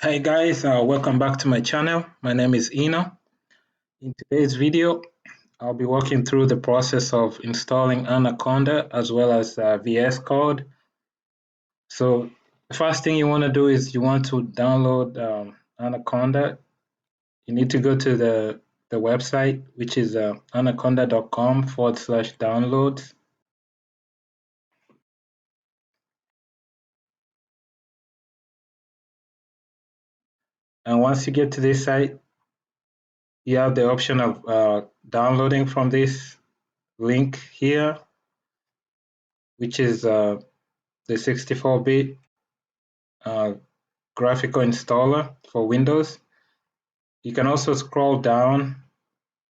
Hi guys, welcome back to my channel. My name is Eno. In today's video, I'll be walking through the process of installing Anaconda as well as VS Code. So the first thing you want to do is you want to download Anaconda. You need to go to the website, which is anaconda.com/downloads. And once you get to this site, you have the option of downloading from this link here, which is the 64-bit graphical installer for Windows. You can also scroll down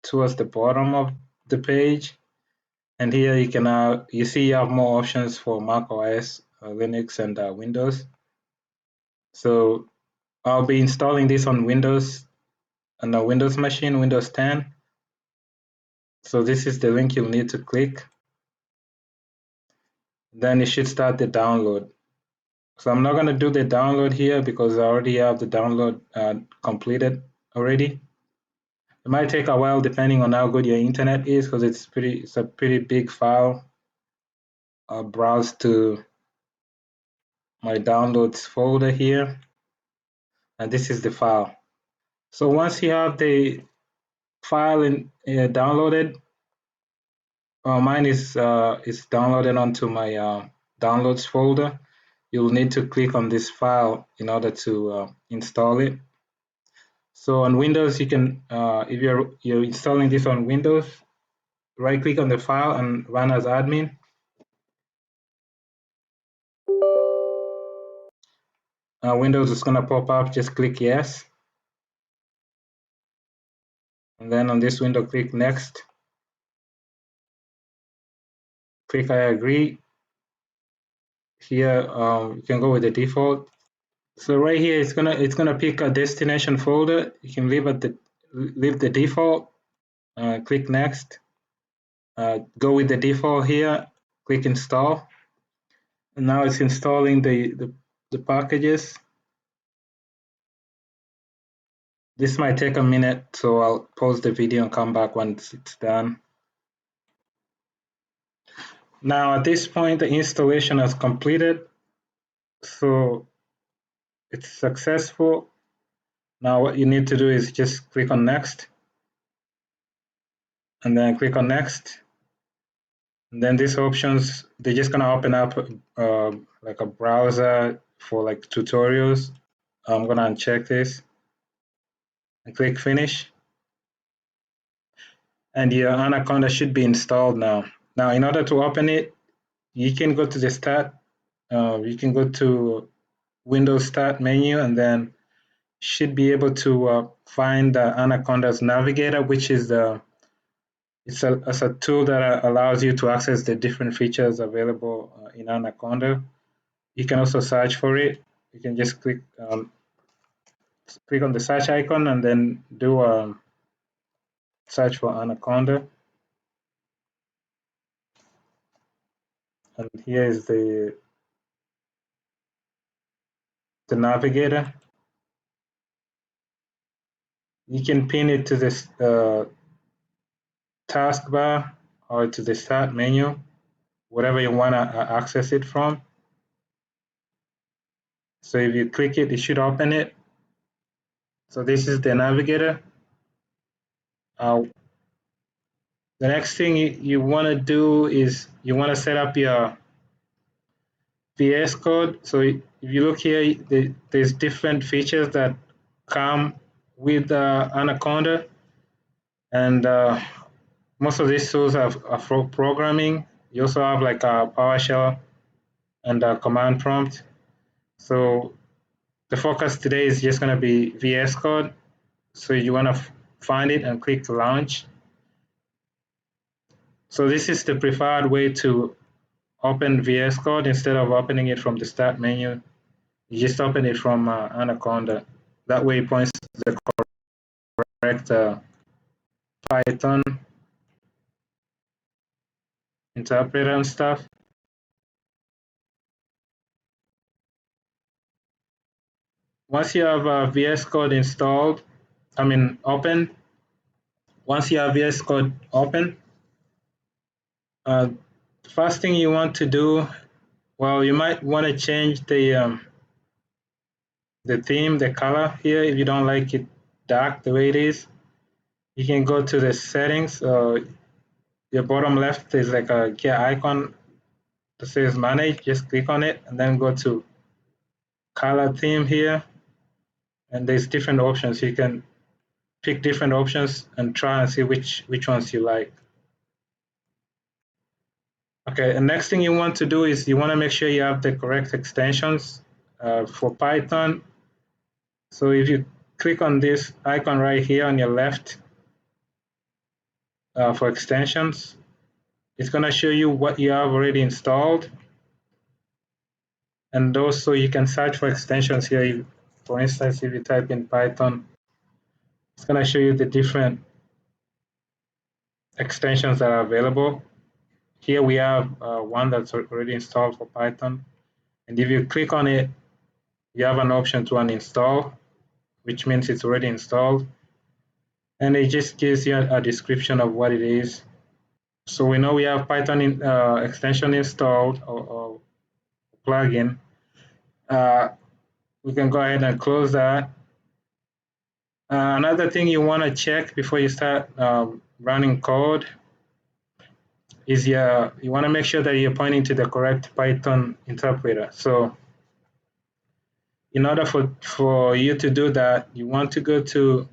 towards the bottom of the page, and here you can you see you have more options for Mac OS, Linux, and Windows. So I'll be installing this on Windows, on a Windows machine, Windows 10. So this is the link you'll need to click. Then it should start the download. So I'm not going to do the download here because I already have the download completed already. It might take a while depending on how good your internet is because it's a pretty big file. I'll browse to my downloads folder here, and this is the file. So once you have the file downloaded, mine is downloaded onto my downloads folder. You'll need to click on this file in order to install it. So on Windows, you can, if you're installing this on Windows, right click on the file and run as admin. Windows is going to pop up, just click yes. And then on this window, click next. Click I agree. Here, you can go with the default. So right here, it's gonna pick a destination folder. You can leave the default. Click next. Go with the default here. Click install. And now it's installing the packages. This might take a minute, so I'll pause the video and come back once it's done. Now at this point, the installation has completed, so it's successful. Now what you need to do is just click on next, and then click on next. And then these options, they're just gonna open up like a browser for like tutorials. I'm gonna uncheck this and click finish. And your Anaconda should be installed now. Now, in order to open it, you can go to the start, you can go to Windows Start menu, and then should be able to find Anaconda's Navigator, which is it's a tool that allows you to access the different features available in Anaconda. You can also search for it. You can just click on the search icon and then do a search for Anaconda. And here is the navigator. You can pin it to this taskbar or to the start menu, whatever you want to access it from. So if you click it, it should open it. So this is the navigator. The next thing you want to do is you want to set up your VS Code. So if you look here, there's different features that come with Anaconda, and most of these tools are for programming. You also have like a PowerShell and a command prompt. So the focus today is just going to be VS Code. So you want to find it and click launch. So this is the preferred way to open VS Code. Instead of opening it from the start menu, you just open it from Anaconda. That way it points to the correct Python interpreter and stuff. once you have VS Code installed, open, once you have VS Code open, the first thing you want to do, well, you might want to change the theme, the color here. If you don't like it dark the way it is, you can go to the settings. Your bottom left is like a gear icon that says manage. Just click on it and then go to color theme here. And there's different options. You can pick different options and try and see which ones you like. Okay, the next thing you want to do is you want to make sure you have the correct extensions for Python. So if you click on this icon right here on your left for extensions, it's going to show you what you have already installed. And also you can search for extensions here. For instance, if you type in Python, it's going to show you the different extensions that are available. Here we have one that's already installed for Python. And if you click on it, you have an option to uninstall, which means it's already installed. And it just gives you a description of what it is. So we know we have Python extension installed or plugin. We can go ahead and close that. Another thing you want to check before you start running code is you want to make sure that you're pointing to the correct Python interpreter. So in order for you to do that, you want to go to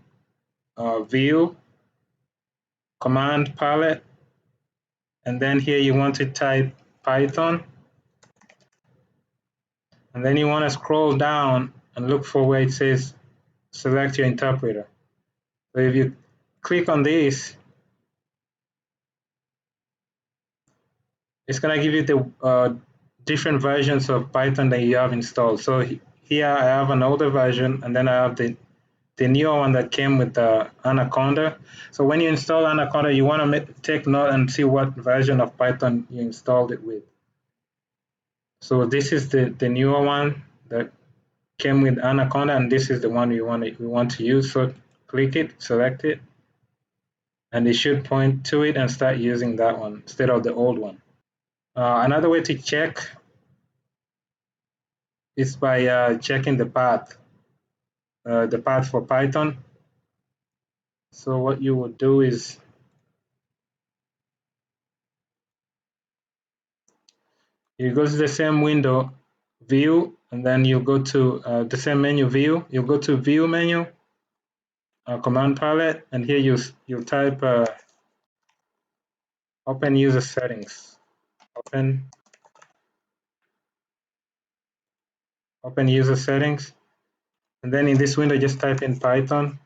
View, Command Palette, and then here you want to type Python, and then you want to scroll down and look for where it says select your interpreter. So if you click on this, it's going to give you the different versions of Python that you have installed. So here I have an older version, and then I have the newer one that came with the Anaconda. So when you install Anaconda, you want to take note and see what version of Python you installed it with. So this is the newer one that came with Anaconda, and this is the one we want to use. So click it, select it, and it should point to it and start using that one instead of the old one. Another way to check is by checking the path for Python. So what you would do is you go to the same window, View, and then you go to the same menu, View. You go to View menu, Command Palette, and here you type Open User Settings. Open User Settings, and then in this window just type in Python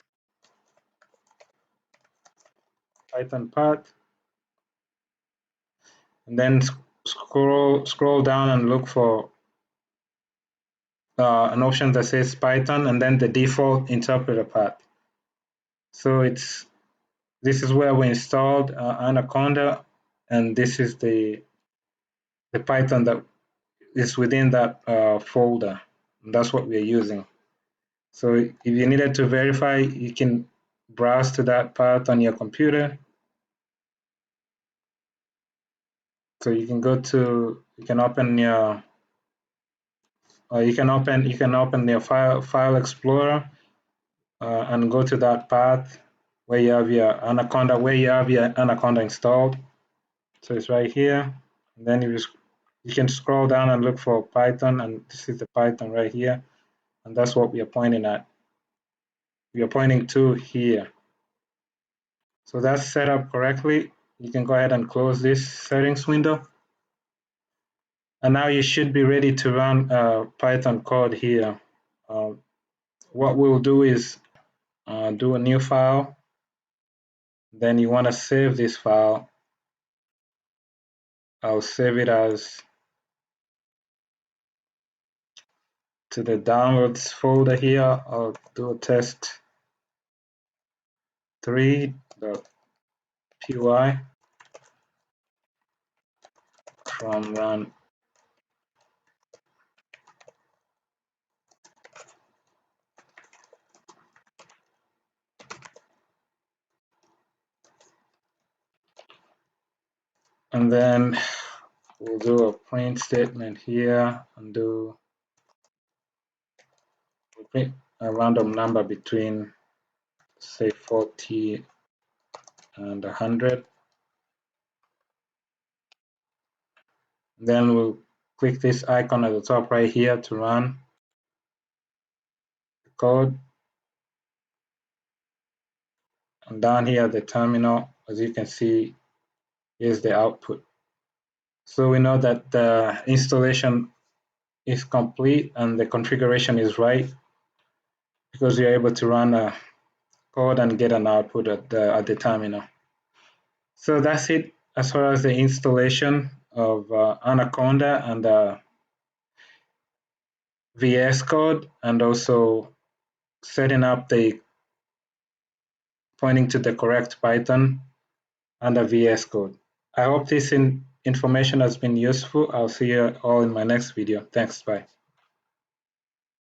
path, and then scroll down and look for an option that says Python, and then the default interpreter path. So this is where we installed Anaconda, and this is the Python that is within that folder. And that's what we're using. So if you needed to verify, you can browse to that path on your computer. So you can open your your file explorer and go to that path where you have your Anaconda installed. So it's right here. And then you can scroll down and look for Python, and this is the Python right here, and that's what we are pointing at. We are pointing to here. So that's set up correctly. You can go ahead and close this settings window. And now you should be ready to run Python code here. What we'll do is do a new file. Then you want to save this file. I'll save it as to the downloads folder here. I'll do a test3.py from run. And then we'll do a print statement here and we'll print a random number between, say, 40 and 100. Then we'll click this icon at the top right here to run the code. And down here at the terminal, as you can see, is the output. So we know that the installation is complete and the configuration is right because you're able to run a code and get an output at the terminal. So that's it as far as the installation of Anaconda and VS Code, and also setting up the pointing to the correct Python under VS Code. I hope this information has been useful. I'll see you all in my next video. Thanks, bye.